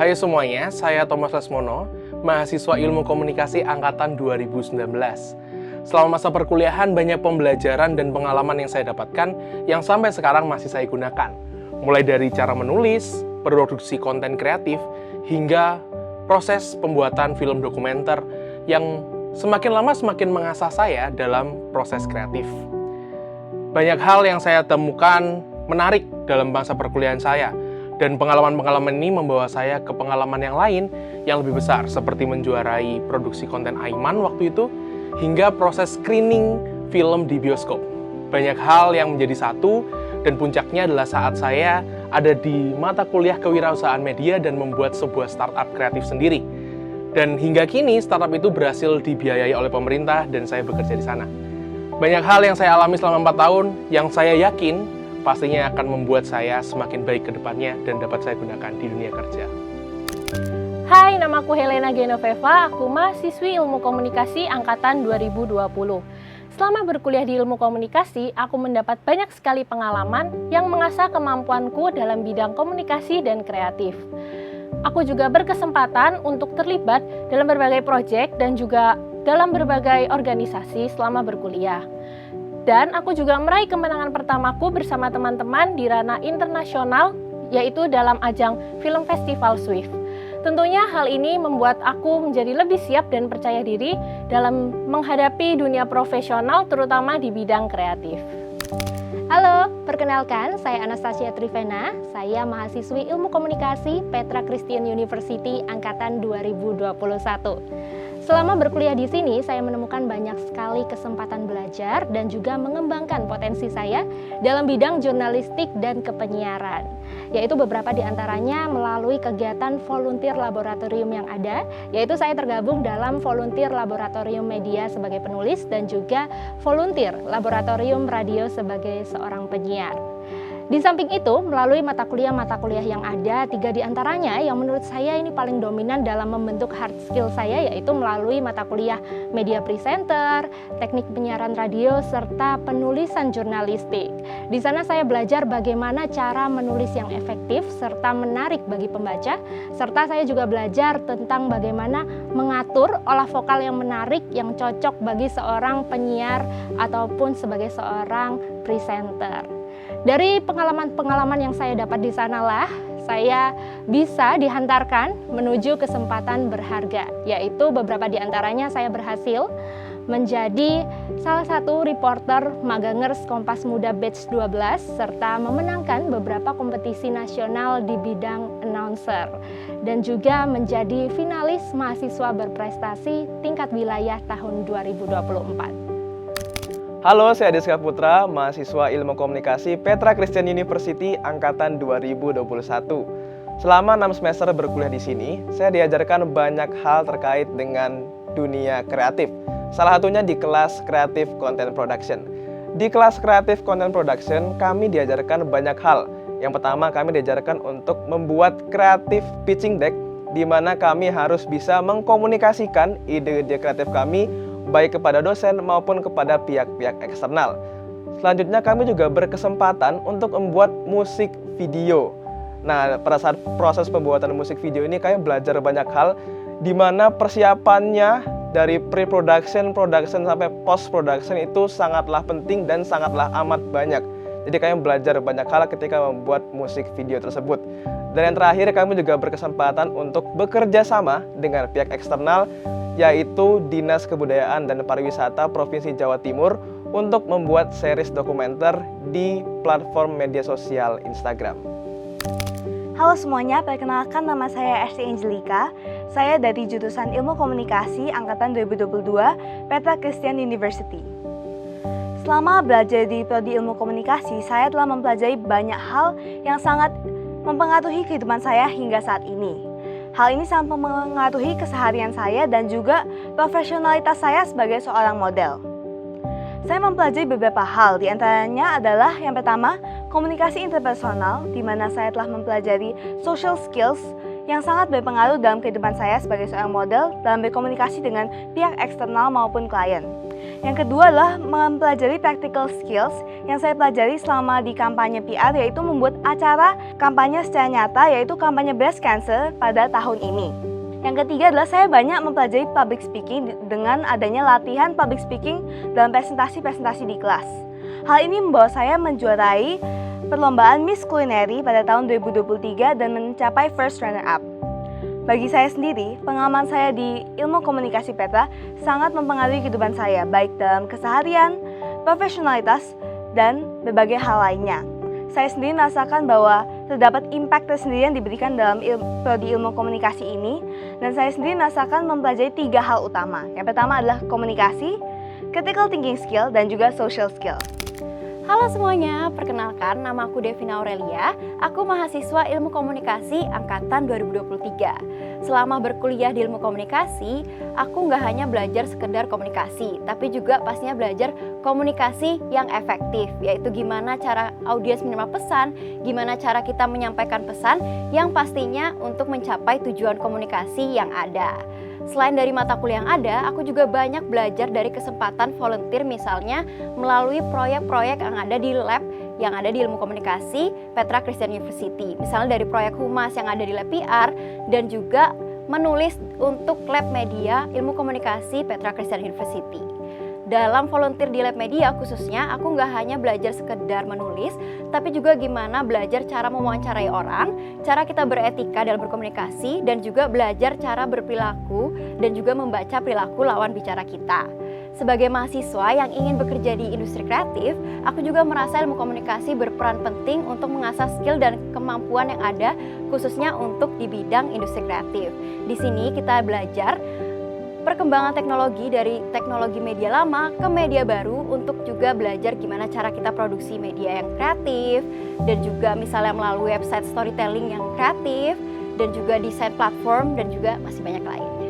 Hai semuanya, saya Thomas Lesmono, mahasiswa Ilmu Komunikasi Angkatan 2019. Selama masa perkuliahan, banyak pembelajaran dan pengalaman yang saya dapatkan yang sampai sekarang masih saya gunakan. Mulai dari cara menulis, produksi konten kreatif, hingga proses pembuatan film dokumenter yang semakin lama semakin mengasah saya dalam proses kreatif. Banyak hal yang saya temukan menarik dalam masa perkuliahan saya, dan pengalaman-pengalaman ini membawa saya ke pengalaman yang lain yang lebih besar, seperti menjuarai produksi konten Aiman waktu itu, hingga proses screening film di bioskop. Banyak hal yang menjadi satu, dan puncaknya adalah saat saya ada di mata kuliah kewirausahaan media dan membuat sebuah startup kreatif sendiri. Dan hingga kini, startup itu berhasil dibiayai oleh pemerintah dan saya bekerja di sana. Banyak hal yang saya alami selama 4 tahun yang saya yakin pastinya akan membuat saya semakin baik ke depannya dan dapat saya gunakan di dunia kerja. Hai, namaku Helena Genoveva, aku mahasiswi Ilmu Komunikasi Angkatan 2020. Selama berkuliah di Ilmu Komunikasi, aku mendapat banyak sekali pengalaman yang mengasah kemampuanku dalam bidang komunikasi dan kreatif. Aku juga berkesempatan untuk terlibat dalam berbagai proyek dan juga dalam berbagai organisasi selama berkuliah. Dan aku juga meraih kemenangan pertamaku bersama teman-teman di ranah internasional, yaitu dalam ajang Film Festival Swift. Tentunya hal ini membuat aku menjadi lebih siap dan percaya diri dalam menghadapi dunia profesional, terutama di bidang kreatif. Halo, perkenalkan saya Anastasia Trivena, saya mahasiswi Ilmu Komunikasi Petra Christian University Angkatan 2021. Selama berkuliah di sini, saya menemukan banyak sekali kesempatan belajar dan juga mengembangkan potensi saya dalam bidang jurnalistik dan kepenyiaran, yaitu beberapa di antaranya melalui kegiatan volunteer laboratorium yang ada, yaitu saya tergabung dalam volunteer laboratorium media sebagai penulis dan juga volunteer laboratorium radio sebagai seorang penyiar. Di samping itu, melalui mata kuliah yang ada, 3 di antaranya yang menurut saya ini paling dominan dalam membentuk hard skill saya, yaitu melalui mata kuliah media presenter, teknik penyiaran radio, serta penulisan jurnalistik. Di sana saya belajar bagaimana cara menulis yang efektif, serta menarik bagi pembaca, serta saya juga belajar tentang bagaimana mengatur olah vokal yang menarik, yang cocok bagi seorang penyiar ataupun sebagai seorang presenter. Dari pengalaman-pengalaman yang saya dapat di sanalah, saya bisa dihantarkan menuju kesempatan berharga, yaitu beberapa di antaranya saya berhasil menjadi salah satu reporter Magangers Kompas Muda Batch 12, serta memenangkan beberapa kompetisi nasional di bidang announcer, dan juga menjadi finalis mahasiswa berprestasi tingkat wilayah tahun 2024. Halo, saya Deska Putra, mahasiswa Ilmu Komunikasi Petra Christian University Angkatan 2021. Selama 6 semester berkuliah di sini, saya diajarkan banyak hal terkait dengan dunia kreatif. Salah satunya di kelas Creative Content Production. Di kelas Creative Content Production, kami diajarkan banyak hal. Yang pertama, kami diajarkan untuk membuat creative pitching deck, di mana kami harus bisa mengkomunikasikan ide-ide kreatif kami baik kepada dosen maupun kepada pihak-pihak eksternal. Selanjutnya kami juga berkesempatan untuk membuat musik video. Nah, pada saat proses pembuatan musik video ini kami belajar banyak hal, di mana persiapannya dari pre-production, production sampai post-production itu sangatlah penting dan sangatlah amat banyak. Jadi kami belajar banyak hal ketika membuat musik video tersebut. Dan yang terakhir, kami juga berkesempatan untuk bekerja sama dengan pihak eksternal, yaitu Dinas Kebudayaan dan Pariwisata Provinsi Jawa Timur untuk membuat series dokumenter di platform media sosial Instagram. Halo semuanya, perkenalkan nama saya Esti Angelika. Saya dari jurusan Ilmu Komunikasi Angkatan 2022 Petra Christian University. Selama belajar di Prodi Ilmu Komunikasi, saya telah mempelajari banyak hal yang sangat mempengaruhi kehidupan saya hingga saat ini. Hal ini sangat mempengaruhi keseharian saya dan juga profesionalitas saya sebagai seorang model. Saya mempelajari beberapa hal, di antaranya adalah yang pertama, komunikasi interpersonal, di mana saya telah mempelajari social skills yang sangat berpengaruh dalam kehidupan saya sebagai seorang model dalam berkomunikasi dengan pihak eksternal maupun klien. Yang kedua adalah mempelajari practical skills yang saya pelajari selama di kampanye PR, yaitu membuat acara kampanye secara nyata, yaitu kampanye breast cancer pada tahun ini. Yang ketiga adalah saya banyak mempelajari public speaking dengan adanya latihan public speaking dalam presentasi-presentasi di kelas. Hal ini membawa saya menjuarai perlombaan Miss Culinary pada tahun 2023 dan mencapai first runner up. Bagi saya sendiri, pengalaman saya di ilmu komunikasi Petra sangat mempengaruhi kehidupan saya, baik dalam keseharian, profesionalitas, dan berbagai hal lainnya. Saya sendiri merasakan bahwa terdapat impact tersendiri yang diberikan dalam prodi ilmu komunikasi ini, dan saya sendiri merasakan mempelajari 3 hal utama. Yang pertama adalah komunikasi, critical thinking skill, dan juga social skill. Halo semuanya, perkenalkan nama aku Devina Aurelia, aku mahasiswa Ilmu Komunikasi Angkatan 2023. Selama berkuliah di Ilmu Komunikasi, aku nggak hanya belajar sekedar komunikasi, tapi juga pastinya belajar komunikasi yang efektif, yaitu gimana cara audiens menerima pesan, gimana cara kita menyampaikan pesan yang pastinya untuk mencapai tujuan komunikasi yang ada. Selain dari mata kuliah yang ada, aku juga banyak belajar dari kesempatan volunteer, misalnya melalui proyek-proyek yang ada di lab yang ada di Ilmu Komunikasi Petra Christian University. Misalnya dari proyek humas yang ada di lab PR dan juga menulis untuk lab media Ilmu Komunikasi Petra Christian University. Dalam volunteer di lab media khususnya, aku nggak hanya belajar sekedar menulis, tapi juga gimana belajar cara mewawancarai orang, cara kita beretika dalam berkomunikasi, dan juga belajar cara berperilaku dan juga membaca perilaku lawan bicara kita. Sebagai mahasiswa yang ingin bekerja di industri kreatif, aku juga merasa ilmu komunikasi berperan penting untuk mengasah skill dan kemampuan yang ada, khususnya untuk di bidang industri kreatif. Di sini kita belajar perkembangan teknologi dari teknologi media lama ke media baru untuk juga belajar gimana cara kita produksi media yang kreatif dan juga misalnya melalui website storytelling yang kreatif dan juga desain platform dan juga masih banyak lain.